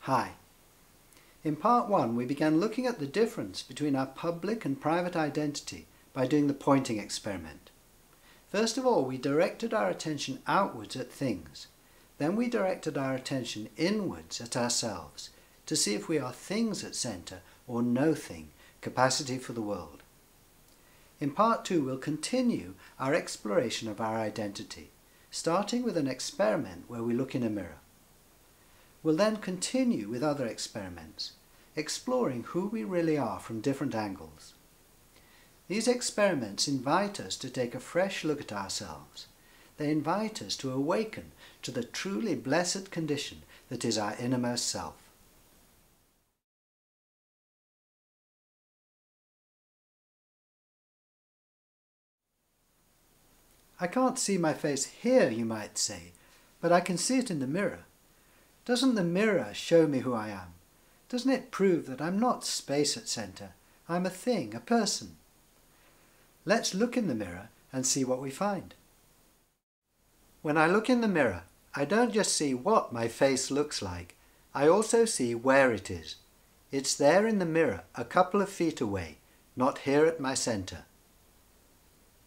Hi. In part 1 we began looking at the difference between our public and private identity by doing the pointing experiment. First of all, we directed our attention outwards at things. Then we directed our attention inwards at ourselves to see if we are things at centre or no thing, capacity for the world. In part 2 we'll continue our exploration of our identity, starting with an experiment where we look in a mirror. We'll then continue with other experiments, exploring who we really are from different angles. These experiments invite us to take a fresh look at ourselves. They invite us to awaken to the truly blessed condition that is our innermost self. I can't see my face here, you might say, but I can see it in the mirror. Doesn't the mirror show me who I am? Doesn't it prove that I'm not space at centre? I'm a thing, a person. Let's look in the mirror and see what we find. When I look in the mirror, I don't just see what my face looks like, I also see where it is. It's there in the mirror, a couple of feet away, not here at my centre.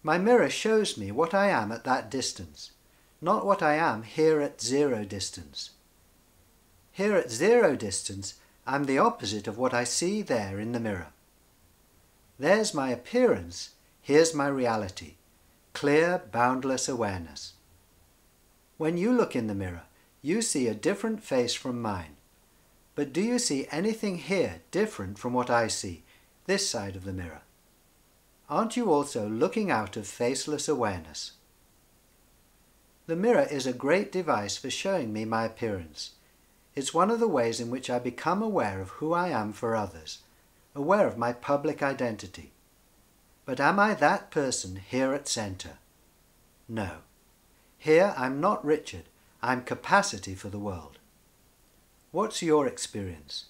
My mirror shows me what I am at that distance, not what I am here at 0 distance. Here at 0 distance, I'm the opposite of what I see there in the mirror. There's my appearance, here's my reality, clear, boundless awareness. When you look in the mirror, you see a different face from mine. But do you see anything here different from what I see, this side of the mirror? Aren't you also looking out of faceless awareness? The mirror is a great device for showing me my appearance. It's one of the ways in which I become aware of who I am for others, aware of my public identity. But am I that person here at centre? No. Here I'm not Richard, I'm capacity for the world. What's your experience?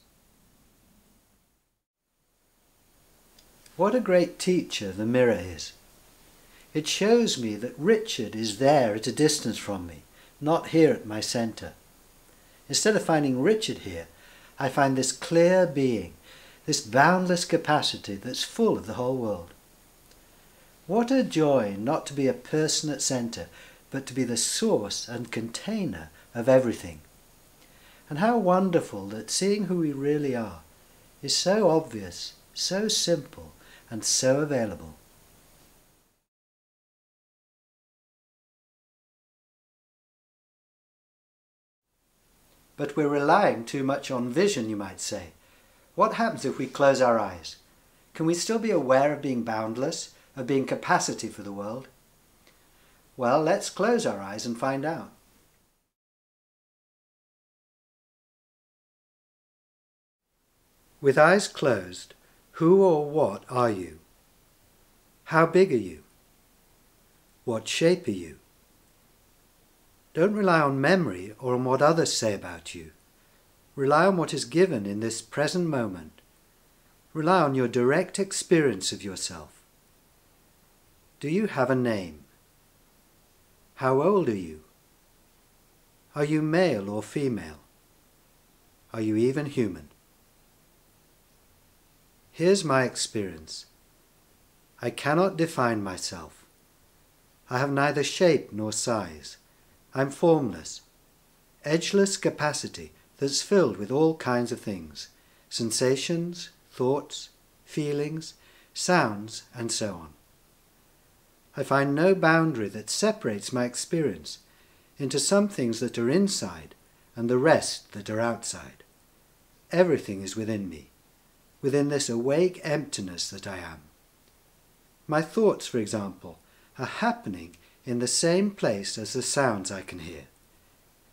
What a great teacher the mirror is. It shows me that Richard is there at a distance from me, not here at my centre. Instead of finding Richard here, I find this clear being, this boundless capacity that's full of the whole world. What a joy not to be a person at centre, but to be the source and container of everything. And how wonderful that seeing who we really are is so obvious, so simple, and so available. But we're relying too much on vision, you might say. What happens if we close our eyes? Can we still be aware of being boundless, of being capacity for the world? Well, let's close our eyes and find out. With eyes closed, who or what are you? How big are you? What shape are you? Don't rely on memory or on what others say about you. Rely on what is given in this present moment. Rely on your direct experience of yourself. Do you have a name? How old are you? Are you male or female? Are you even human? Here's my experience. I cannot define myself. I have neither shape nor size. I'm formless, edgeless capacity that's filled with all kinds of things, sensations, thoughts, feelings, sounds, and so on. I find no boundary that separates my experience into some things that are inside and the rest that are outside. Everything is within me, within this awake emptiness that I am. My thoughts, for example, are happening in the same place as the sounds I can hear,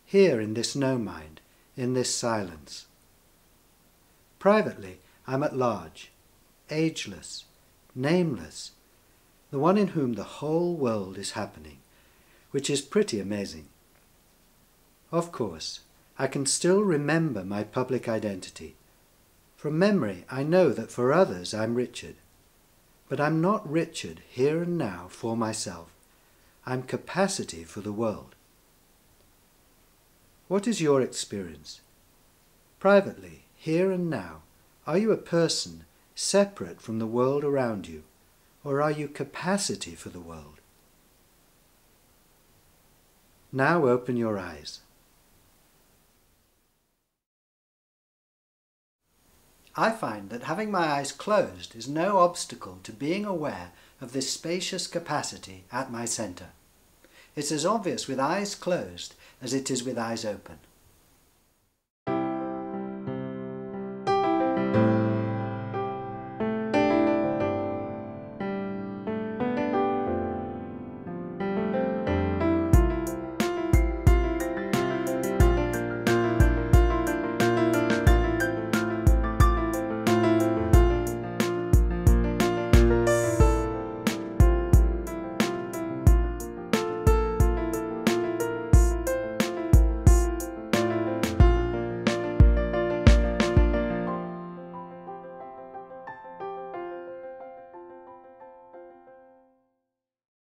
here in this no-mind, in this silence. Privately, I'm at large, ageless, nameless, the one in whom the whole world is happening, which is pretty amazing. Of course, I can still remember my public identity. From memory, I know that for others I'm Richard. But I'm not Richard here and now for myself. I'm capacity for the world. What is your experience? Privately, here and now, are you a person separate from the world around you, or are you capacity for the world? Now open your eyes. I find that having my eyes closed is no obstacle to being aware of this spacious capacity at my centre. It's as obvious with eyes closed as it is with eyes open.